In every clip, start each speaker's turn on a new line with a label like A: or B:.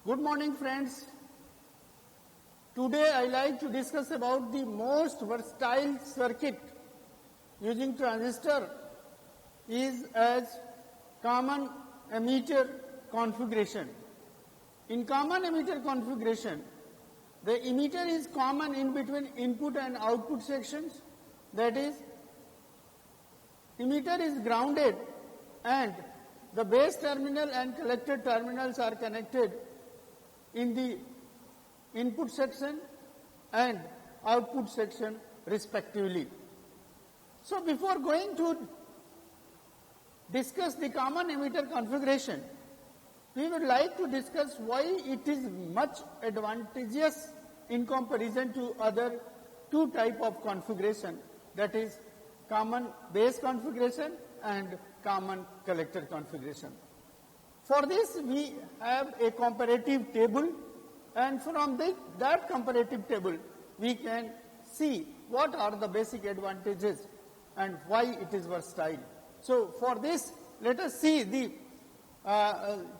A: Good morning, friends. Today I like to discuss about the most versatile circuit using transistor is as common emitter configuration. In common emitter configuration, the emitter is common in between input and output sections. That is, emitter is grounded and the base terminal and collector terminals are connected in the input section and output section respectively. So before going to discuss the common emitter configuration, we would like to discuss why it is much advantageous in comparison to other two type of configuration, that is common base configuration and common collector configuration. For this we have a comparative table, and from that comparative table we can see what are the basic advantages and why it is versatile. So for this, let us see the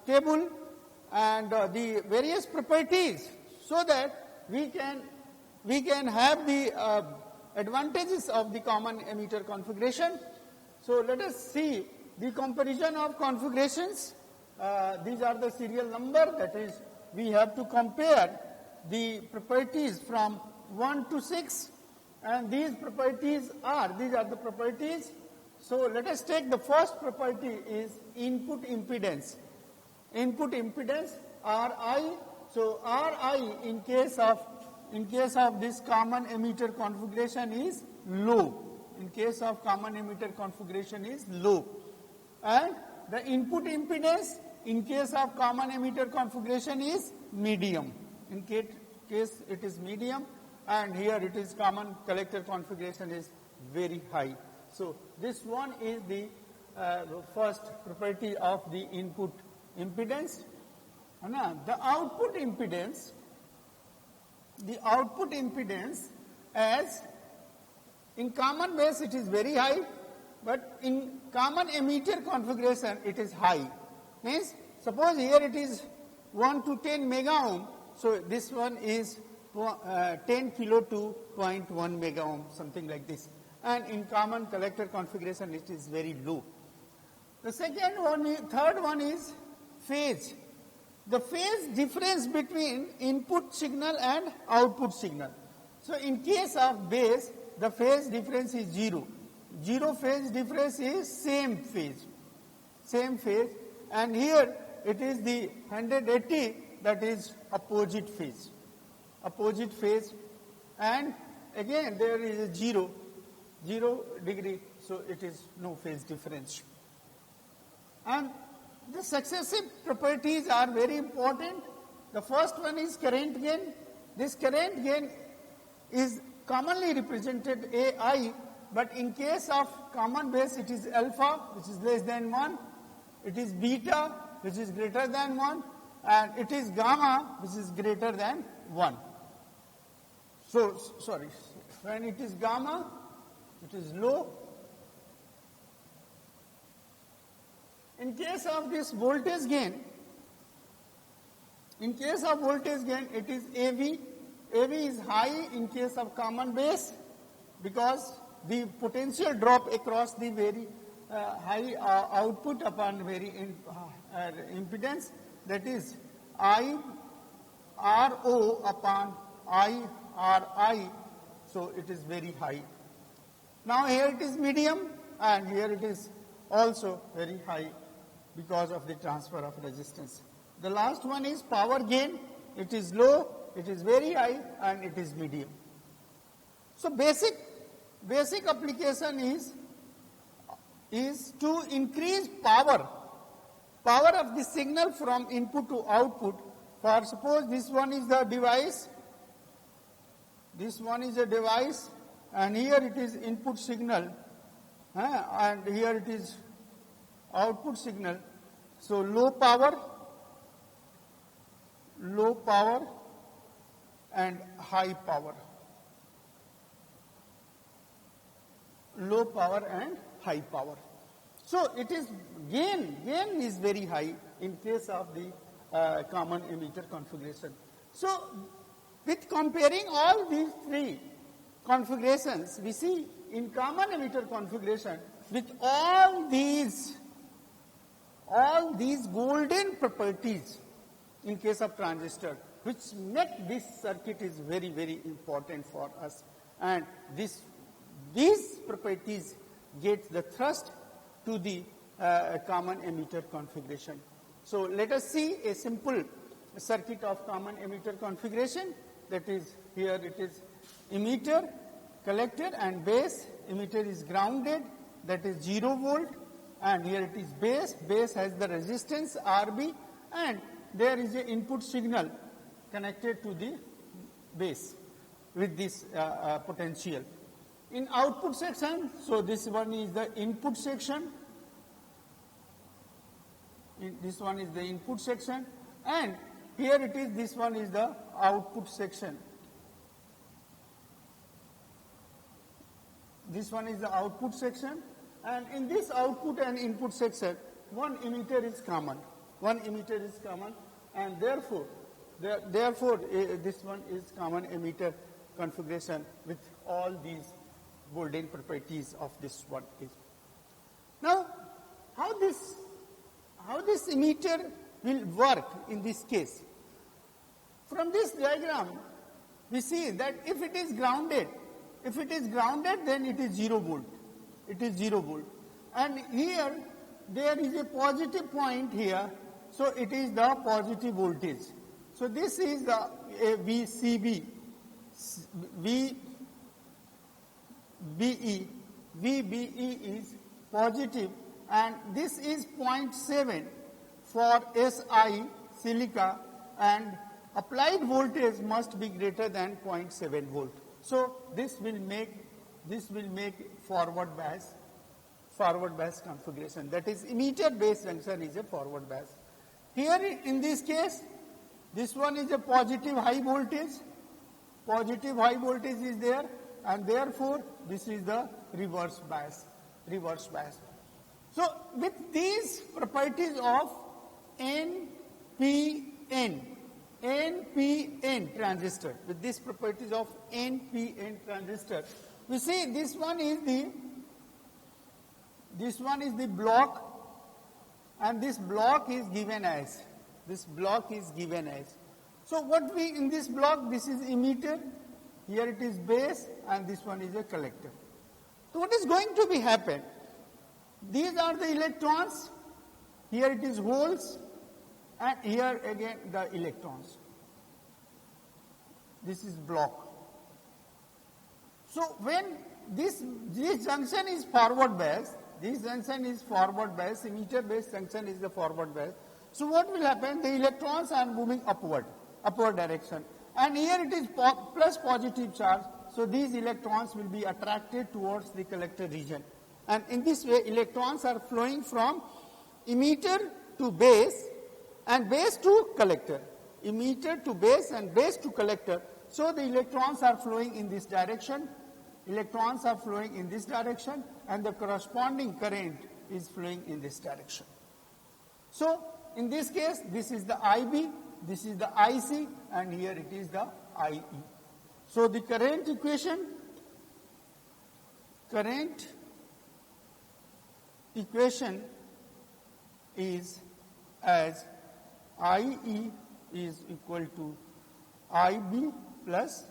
A: table and the various properties, so that we can have the advantages of the common emitter configuration. So let us see the comparison of configurations. These are the serial number, that is, we have to compare the properties from 1 to 6, and these are the properties. So let us take the first property is input impedance. Input impedance Ri. So Ri in case of this common emitter configuration is low. In case of common emitter configuration is low, and the input impedance in case of common emitter configuration is medium. In case it is medium, and here it is common collector configuration is very high. So this one is the first property of the input impedance. The output impedance as in common base it is very high, but in common emitter configuration it is high. Means suppose here it is 1 to 10 mega ohm, so this one is 10 kilo to 0.1 mega ohm, something like this. And in common collector configuration it is very low. The third one is phase. The phase difference between input signal and output signal. So in case of base, the phase difference is 0. Zero phase difference is same phase. And here it is the 180, that is opposite phase. And again there is a 0 degree, so it is no phase difference. And the successive properties are very important. The first one is current gain. This current gain is commonly represented AI, but in case of common base it is alpha, which is less than 1, it is beta, which is greater than 1, and it is gamma, which is greater than 1. So, sorry, when it is gamma, it is low. In case of this voltage gain, it is AV. AV is high in case of common base, because the potential drop across the very high output upon very impedance, that is I RO upon I RI, so it is very high. Now here it is medium, and here it is also very high because of the transfer of resistance. The last one is power gain. It is low, it is very high, and it is medium. So basic application is to increase power of the signal from input to output. For suppose this one is the device, and here it is input signal, and here it is output signal. So low power and high power. Low power and high power. So it is gain is very high in case of the common emitter configuration. So, with comparing all these three configurations, we see in common emitter configuration, with all these golden properties in case of transistor, which make this circuit is very, very important for us. And these properties get the thrust to the common emitter configuration. So let us see a simple circuit of common emitter configuration. That is, here it is emitter, collector and base. Emitter is grounded, that is 0 volt, and here it is base. Base has the resistance RB, and there is an input signal connected to the base with this potential. In output section, so this one is the input section. This one is the input section, and here it is, this one is the output section. This one is the output section, and in this output and input section, one emitter is common. One emitter is common, and therefore this one is common emitter configuration with all these golden properties of this one is. Now, how this emitter will work in this case? From this diagram, we see that if it is grounded, then it is 0 volt. It is 0 volt. And here, there is a positive point here, so it is the positive voltage. So this is the VCB, VBE is positive, and this is 0.7 for SI silica, and applied voltage must be greater than 0.7 volt. So this will make forward bias configuration. That is, emitter base junction is a forward bias. Here in this case, this one is a positive high voltage. Positive high voltage is there, and therefore this is the reverse bias. So with these properties of NPN transistor, with these properties of NPN transistor, we see this one is the block, and this block is given as. So what we in this block, this is emitter, here it is base, and this one is a collector. So what is going to be happen? These are the electrons, here it is holes, and here again the electrons. This is block. So when this junction is forward bias, emitter base junction is the forward bias. So what will happen? The electrons are moving upward direction, and here it is plus positive charge. So these electrons will be attracted towards the collector region, and in this way electrons are flowing from emitter to base and base to collector, emitter to base and base to collector. So the electrons are flowing in this direction, and the corresponding current is flowing in this direction. So in this case, this is the IB, this is the IC, and here it is the IE. So the current equation is as IE is equal to IB plus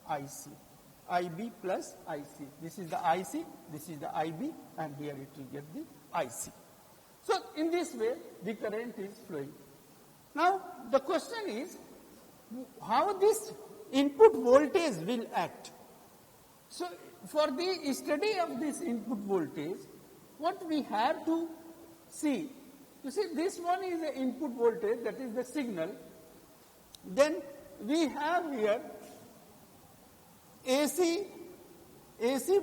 A: IC. IB plus IC. This is the IC, this is the IB, and here it will get the IC. So in this way, the current is flowing. Now the question is, how this input voltage will act? So for the study of this input voltage, what we have to see, you see this one is the input voltage, that is the signal. Then we have here AC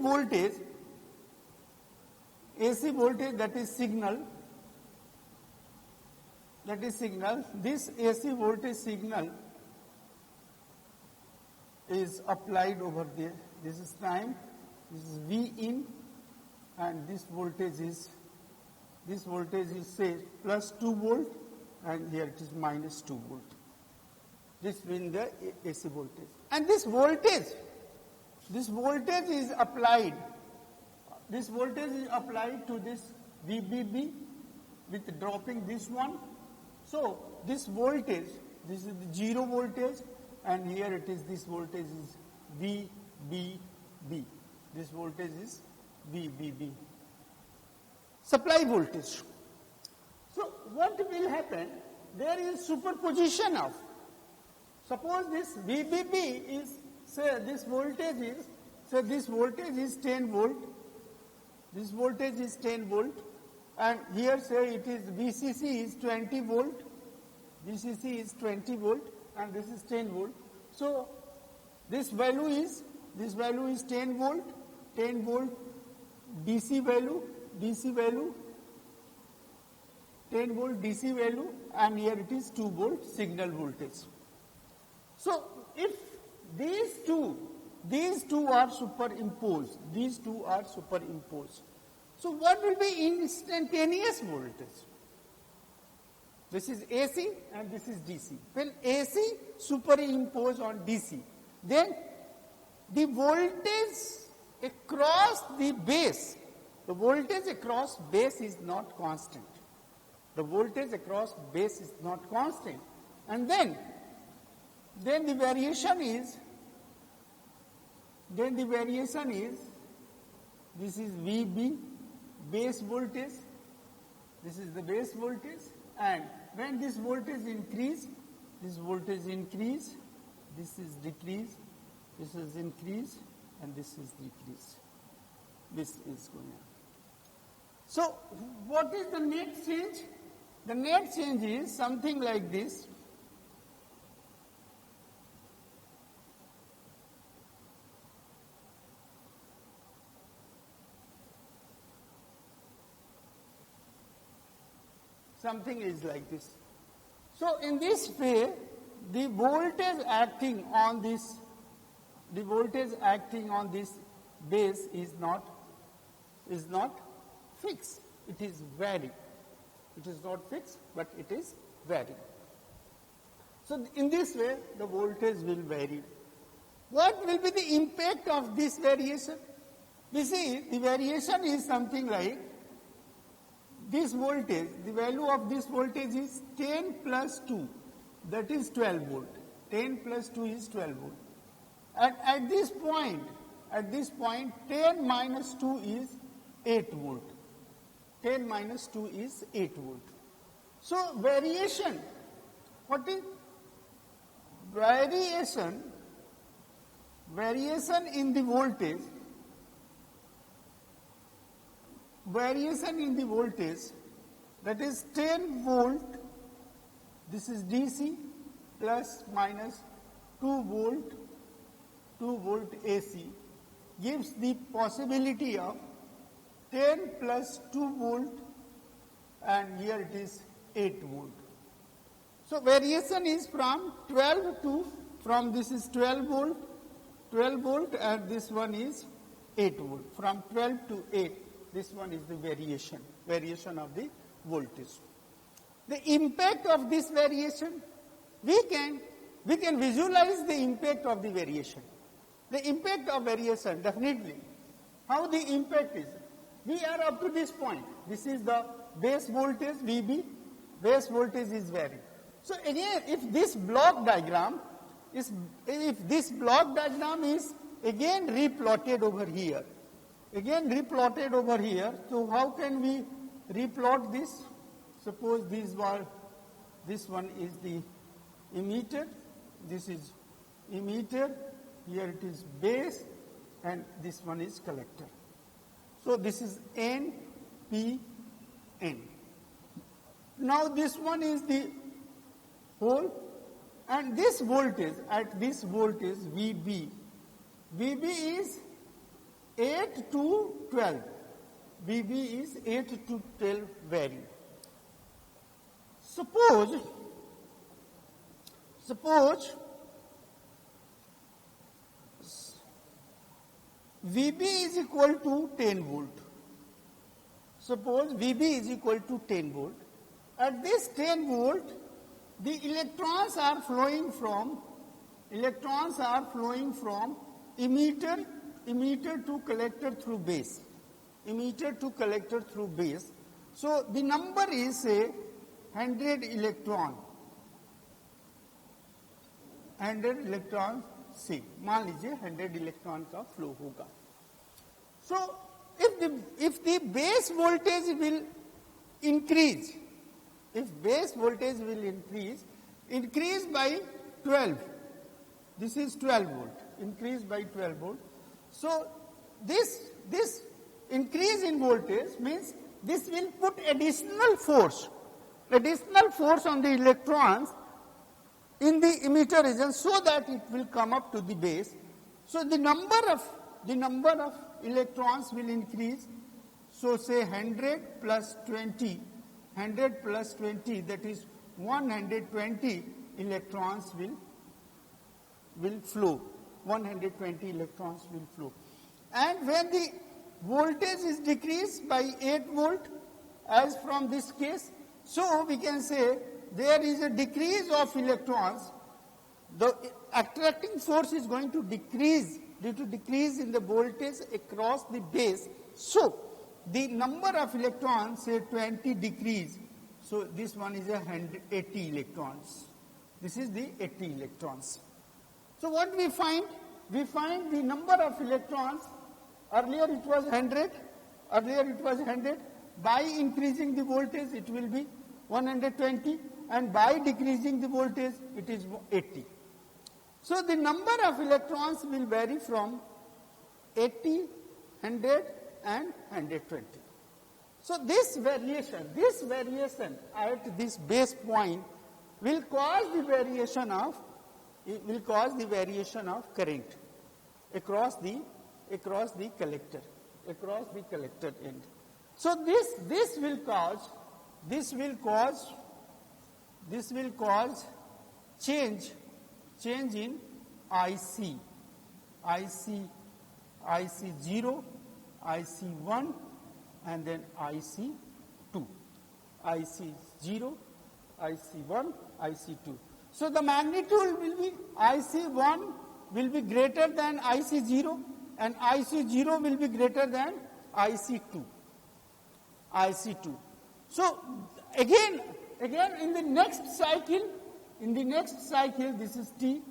A: voltage, that is signal. This AC voltage signal is applied over there. This is time, this is V in, and this voltage is say plus 2 volt, and here it is minus 2 volt. This being the AC voltage. And this voltage is applied. This voltage is applied to this VBB with dropping this one. So this voltage, this is the 0 voltage, and here it is, this voltage is VBB. This voltage is VBB. Supply voltage. So what will happen? There is superposition of, suppose this VBB is, say this voltage is, say this voltage is 10 volt, this voltage is 10 volt, and here say it is VCC is 20 volt, VCC is 20 volt, and this is 10 volt. So this value is 10 volt, 10 volt DC value, 10 volt DC value, and here it is 2 volt signal voltage. So if these two are superimposed, so what will be instantaneous voltage? This is AC and this is DC. When AC superimposed on DC, then the voltage across the base, the voltage across base is not constant. The voltage across base is not constant. And then the variation is, this is VB, base voltage, this is the base voltage, and when this voltage increase, this voltage increase, this is decrease, this is increase, and this is decrease. This is going on. So what is the net change? The net change is something like this. Something is like this. So in this way, the voltage acting on this base is not fixed. It is varying. It is not fixed, but it is varying. So in this way, the voltage will vary. What will be the impact of this variation? We see the variation is something like this voltage, the value of this voltage is 10 plus 2, that is 12 volt. 10 plus 2 is 12 volt. And at this point, 10 minus 2 is 8 volt. 10 minus 2 is 8 volt. So variation, what is variation? Variation in the voltage, that is 10 volt, this is DC, plus minus 2 volt AC, gives the possibility of 10 plus 2 volt, and here it is 8 volt. So variation is from 12 to, from this is 12 volt, and this one is 8 volt. From 12 to 8, this one is the variation of the voltage. The impact of this variation, we can visualize the impact of the variation. The impact of variation, definitely. How the impact is? We are up to this point. This is the base voltage, VB. Base voltage is varying. So again, if this block diagram is again replotted over here, so how can we replot this? Suppose this one is the emitter, this is emitter, here it is base, and this one is collector. So this is N, P, N. Now this one is the hole, and this voltage, at this voltage VB is 8 to 12. VB is 8 to 12 varying. Suppose VB is equal to 10 volt. Suppose VB is equal to 10 volt, at this 10 volt, the electrons are flowing from emitter to collector through base. Emitter to collector through base. So the number is say 100 electron. 100 electron से मान लीजिए 100 electron का flow होगा. So if the base voltage will increase, increase by 12. This is 12 volt, increase by 12 volt. So this increase in voltage means this will put additional force on the electrons in the emitter region so that it will come up to the base. So the number of electrons will increase. So say 100 plus 20, that is 120 electrons will flow. 120 electrons will flow. And when the voltage is decreased by 8 volt, as from this case, so we can say there is a decrease of electrons. The attracting force is going to decrease due to decrease in the voltage across the base. So the number of electrons, say 20 decrease. So this one is 80 electrons. This is the 80 electrons. So what we find? We find the number of electrons. Earlier it was 100. By increasing the voltage, it will be 120. And by decreasing the voltage, it is 80. So the number of electrons will vary from 80, 100 and 120. So this variation at this base point will cause the variation of current across the collector end. So this will cause change in IC 0, IC 1 and then IC 2. IC 0, IC 1, IC 2. So the magnitude will be IC 1 will be greater than IC 0 and IC 0 will be greater than IC 2. So again in the next cycle, this is T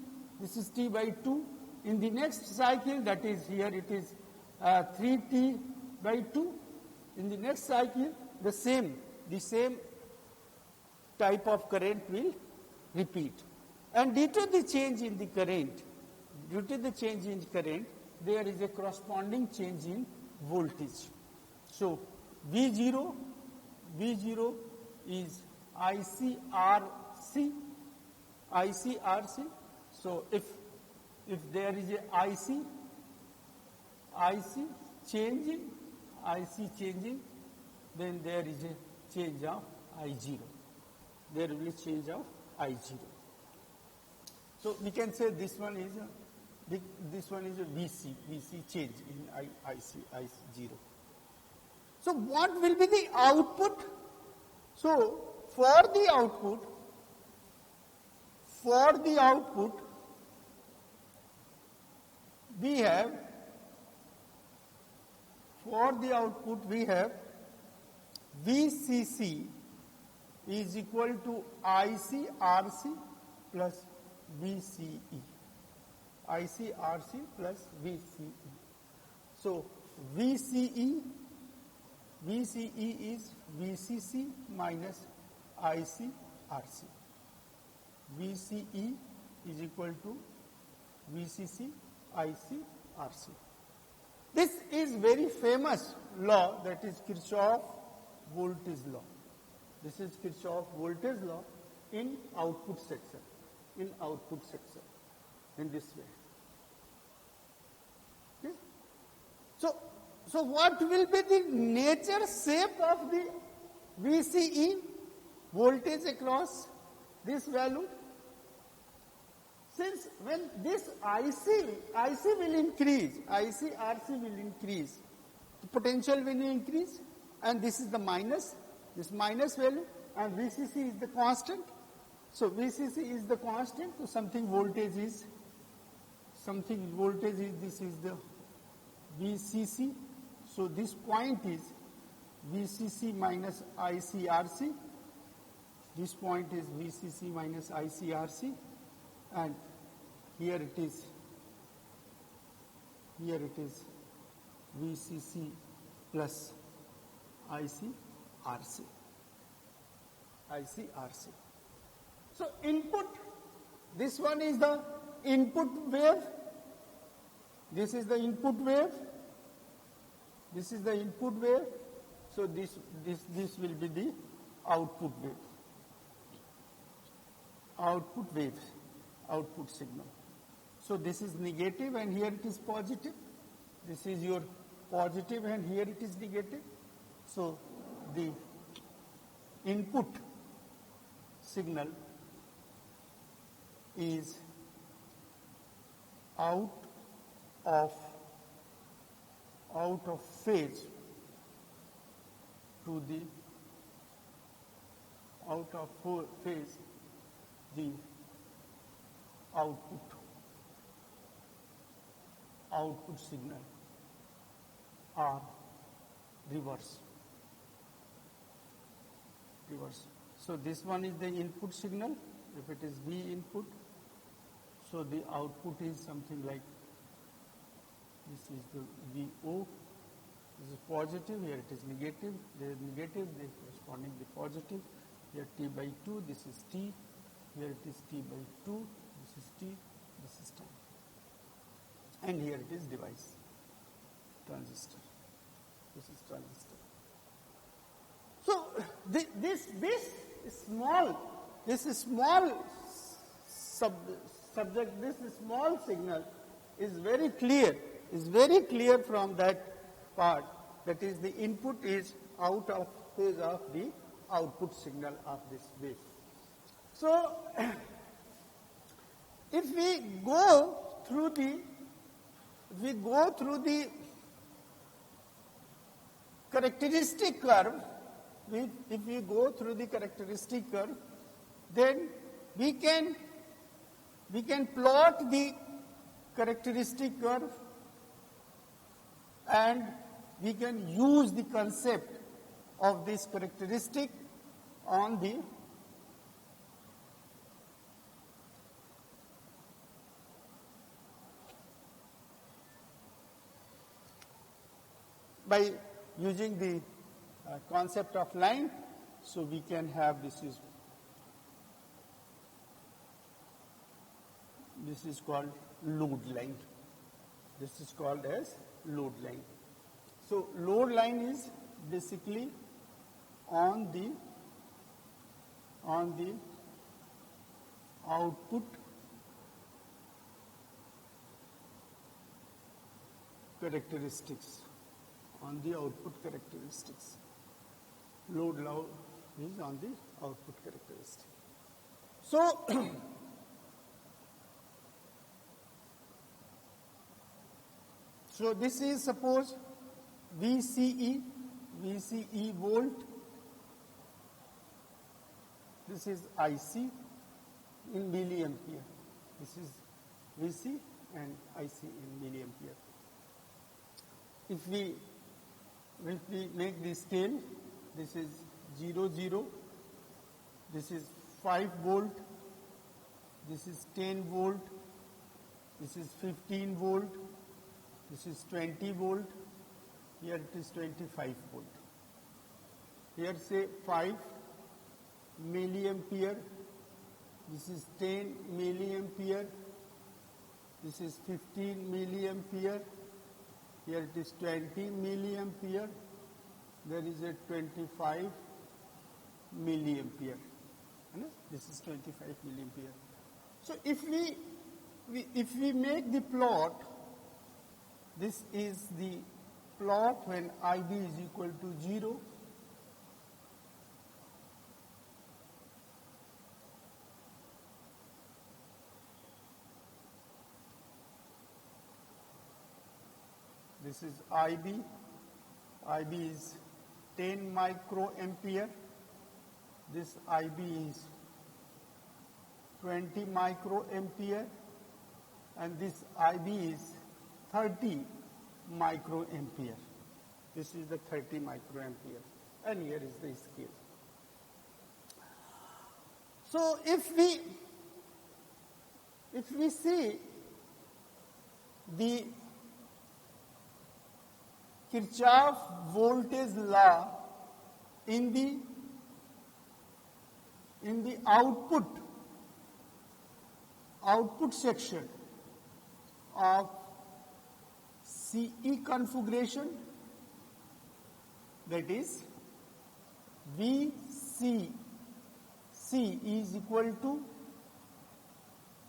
A: by 2. In the next cycle, that is here it is 3T by 2. In the next cycle, the same type of current will repeat. And due to the change in the current, there is a corresponding change in voltage. So V0 is ICRC. So if there is a IC changing, then there is a change of I0. There will be a change of I0. So we can say this one is a VC change in I0. So what will be the output? So for the output, we have VCC is equal to ICRC plus VCE. So VCE is VCC minus ICRC. VCE is equal to VCC ICRC. This is very famous law, that is Kirchhoff voltage law. This is Kirchhoff voltage law in output section. In this way. Okay? So what will be the nature shape of the VCE voltage across this value? Since when this IC will increase, ICRC will increase, the potential will increase, and this is the minus, this minus value. and VCC is the constant. So VCC is the constant, so something voltage is this is the VCC. So this point is VCC minus ICRC. This point is VCC minus ICRC, and here it is VCC plus ICRC. So input, this one is the input wave, this is the input wave, this is the input wave, so this will be the output wave, output signal. So this is negative and here it is positive, this is your positive and here it is negative. So the input signal is out of phase to the the output signal are reverse. So this one is the input signal. If it is V input, so the output is something like this is the VO. This is positive, here it is negative, there is negative, they corresponding the positive. Here T by 2, this is T, here it is T by 2, this is T, this is T. And here it is device, transistor. This is transistor. So this small subject, this small signal is very clear from that part, that is the input is out of phase of the output signal of this wave. So if we go through the characteristic curve, then we can plot the characteristic curve and we can use the concept of this characteristic on the by using the concept of line. So we can have this is called load line. This is called as load line. So load line is basically on the output characteristics. Load is on the output characteristic. So so this is suppose VCE volt, this is IC in milliampere, this is VC and IC in milliampere. If we make the scale, this is 0, 0, this is 5 volt, this is 10 volt, this is 15 volt, this is 20 volt, here it is 25 volt. Here say 5 milliampere, this is 10 milliampere, this is 15 milliampere, here it is 20 milliampere, there is a 25 milliampere. This is 25 milliampere. So if we make the plot, this is the plot when IB is equal to 0. This is IB. IB is 10 microampere. this IB is 20 microampere and this IB is 30 microampere. This is the 30 microampere and here is the scale. So if we see the Kirchhoff voltage law in the output section of CE configuration, that is VCC is equal to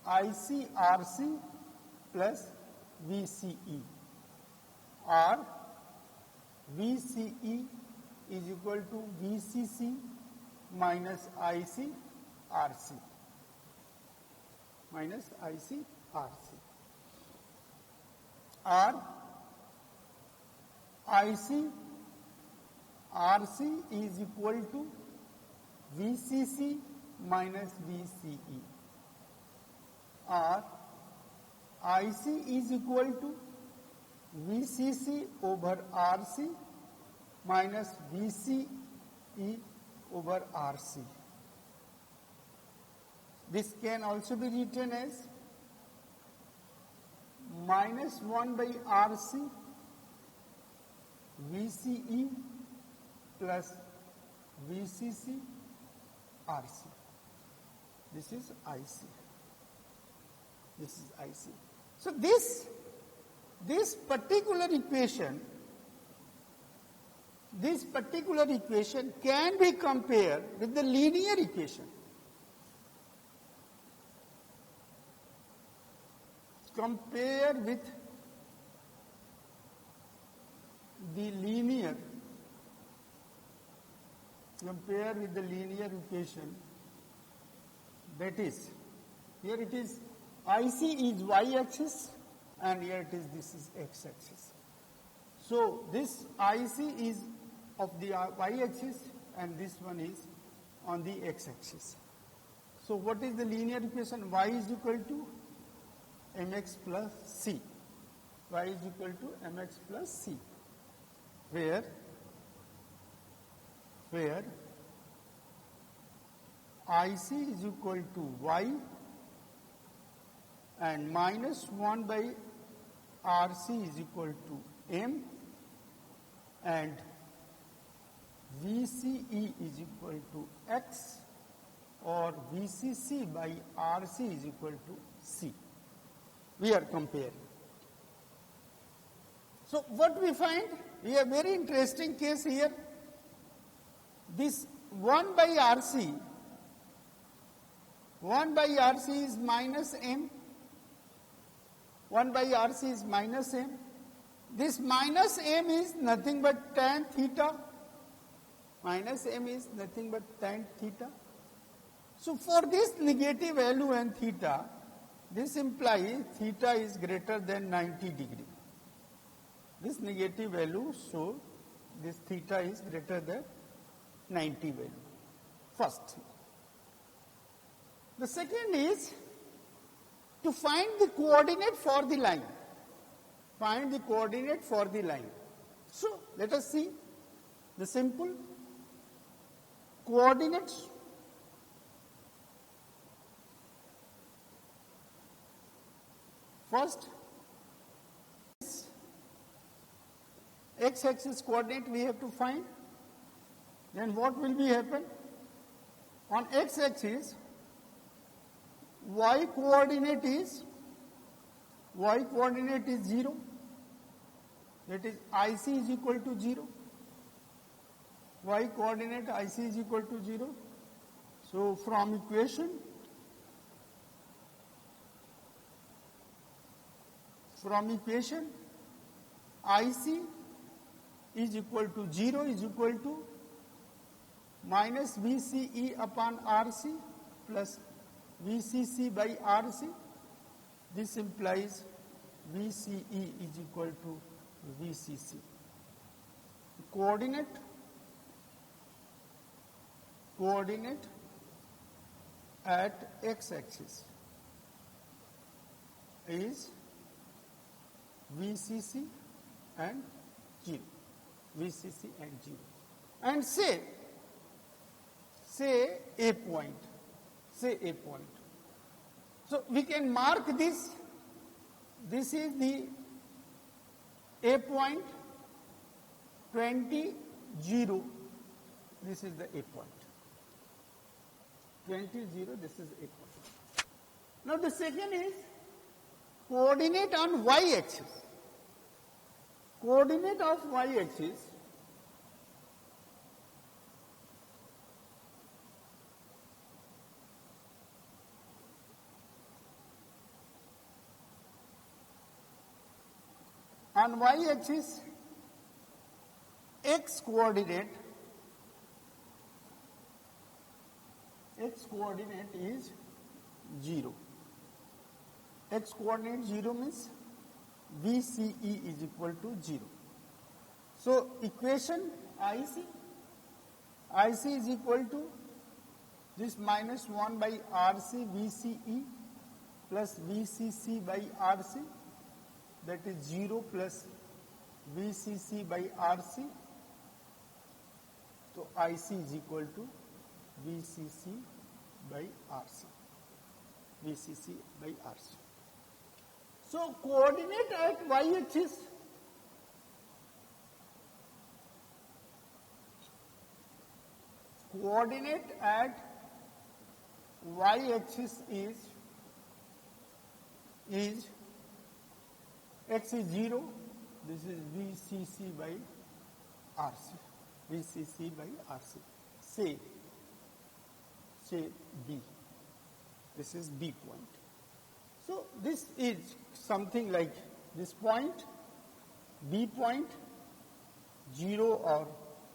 A: ICRC plus VCE, or VCE is equal to VCC minus ICRC minus ICRC, or ICRC is equal to VCC minus VCE, or IC is equal to VCC over RC minus VCE over RC. This can also be written as minus 1 by RC VCE plus VCC RC. This is IC. This is IC. So this particular equation can be compared with the linear equation. Compare with the linear equation, that is, here it is IC is y-axis and here it is, this is x-axis. So this IC is of the y-axis and this one is on the x-axis. So what is the linear equation? Y is equal to mx plus c. Y is equal to mx plus c, where IC is equal to y and minus 1 by RC is equal to m and VCE is equal to x, or VCC by RC is equal to c. We are comparing. So what we find? We have very interesting case here. This 1 by RC is minus m. 1 by RC is minus m. This minus m is nothing but tan theta. Minus m is nothing but tan theta. So for this negative value and theta, this implies theta is greater than 90 degree. This negative value, so this theta is greater than 90 value. First. The second is to find the coordinate for the line. Find the coordinate for the line. So let us see the simple coordinates. First, x-axis coordinate we have to find. Then what will be happen? On x-axis, y coordinate is 0. That is IC is equal to 0. Y coordinate IC is equal to 0. So from equation, IC is equal to 0 is equal to minus VCE upon RC plus VCC by RC. This implies VCE is equal to VCC. Coordinate coordinate at x-axis is VCC and 0. VCC and 0. And say a point. Say a point. So we can mark this. This is the a point, 20, 0. This is the a point. 20, 0, this is a point. Now the second is coordinate on y-axis. Coordinate of y-axis on y-axis x coordinate is 0. X coordinate 0 means VCE is equal to 0. So equation IC is equal to this minus 1 by RC VCE plus VCC by RC, that is 0 plus VCC by RC. So IC is equal to VCC by RC. VCC by RC. So coordinate at y-axis is x is 0, this is VCC by RC. VCC by RC. Say B. This is B point. So this is something like this point, B point, 0 or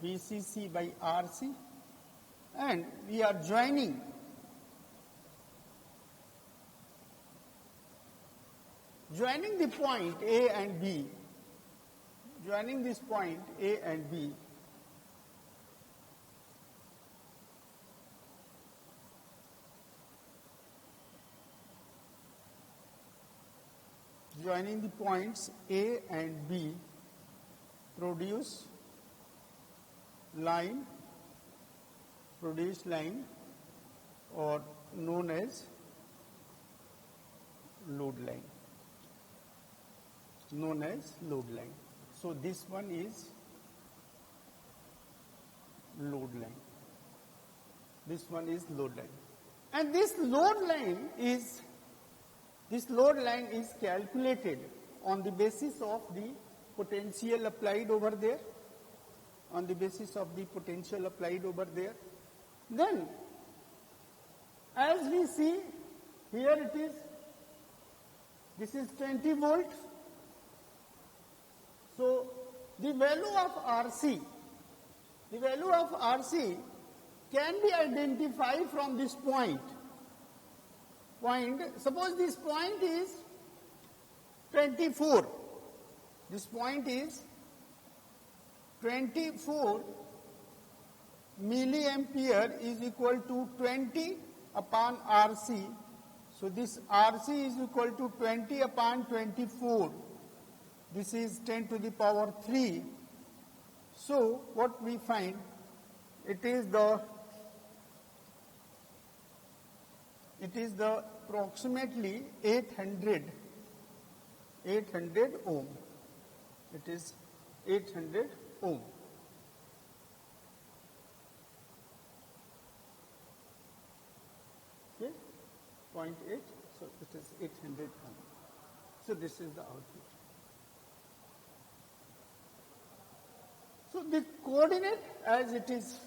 A: VCC by RC, and we are joining the point A and B, joining this point A and B, joining the points A and B produce line or known as load line. So this one is load line. And this load line is calculated on the basis of the potential applied over there. Then, as we see, here this is 20 volt. So, the value of RC can be identified from this point. Suppose this point is 24. This point is 24 milliampere is equal to 20 upon RC. So this RC is equal to 20 upon 24. This is 10 to the power 3. So what we find, it is the approximately 800 ohm. It is 800 ohm. Okay, 0.8. So it is 800 ohm. So this is the output. So the coordinate, as it is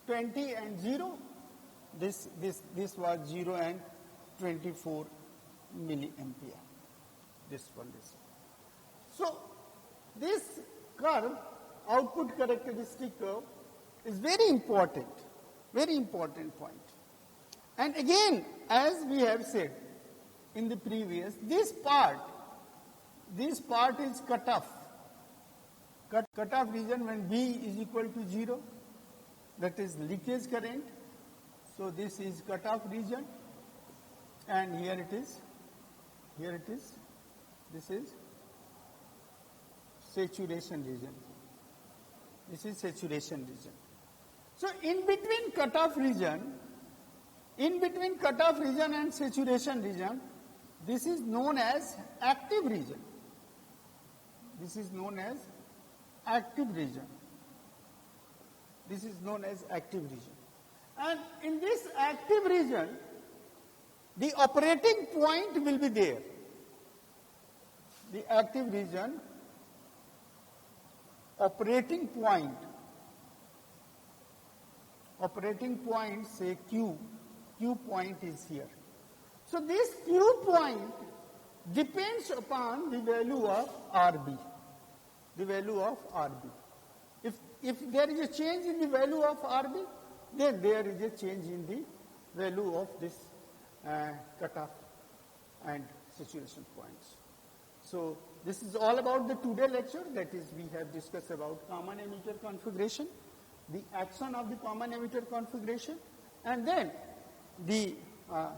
A: 20 and 0, this was 0 and 24 milliampere. This one is. So this curve, output characteristic curve, is very important point. And again, as we have said in the previous, this part is cut off region when B is equal to 0. that is leakage current. So this is cutoff region, and here it is, this is saturation region. This is saturation region. So in between cutoff region and saturation region, this is known as active region. This is known as active region. This is known as active region. And in this active region, the operating point will be there. The active region, operating point, say Q point is here. So this Q point depends upon the value of RB. The value of RB. If there is a change in the value of RB, then there is a change in the value of this cutoff and saturation points. So this is all about the today lecture. That is, we have discussed about common emitter configuration, the action of the common emitter configuration, and then the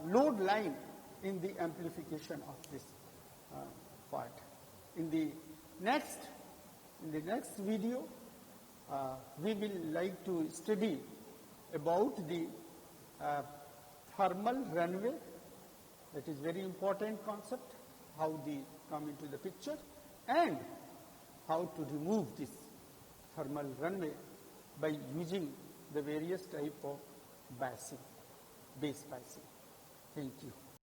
A: load line in the amplification of this part. In the next video, we will like to study about the thermal runaway. That is very important concept, how they come into the picture, and how to remove this thermal runaway by using the various type of biasing, base biasing. Thank you.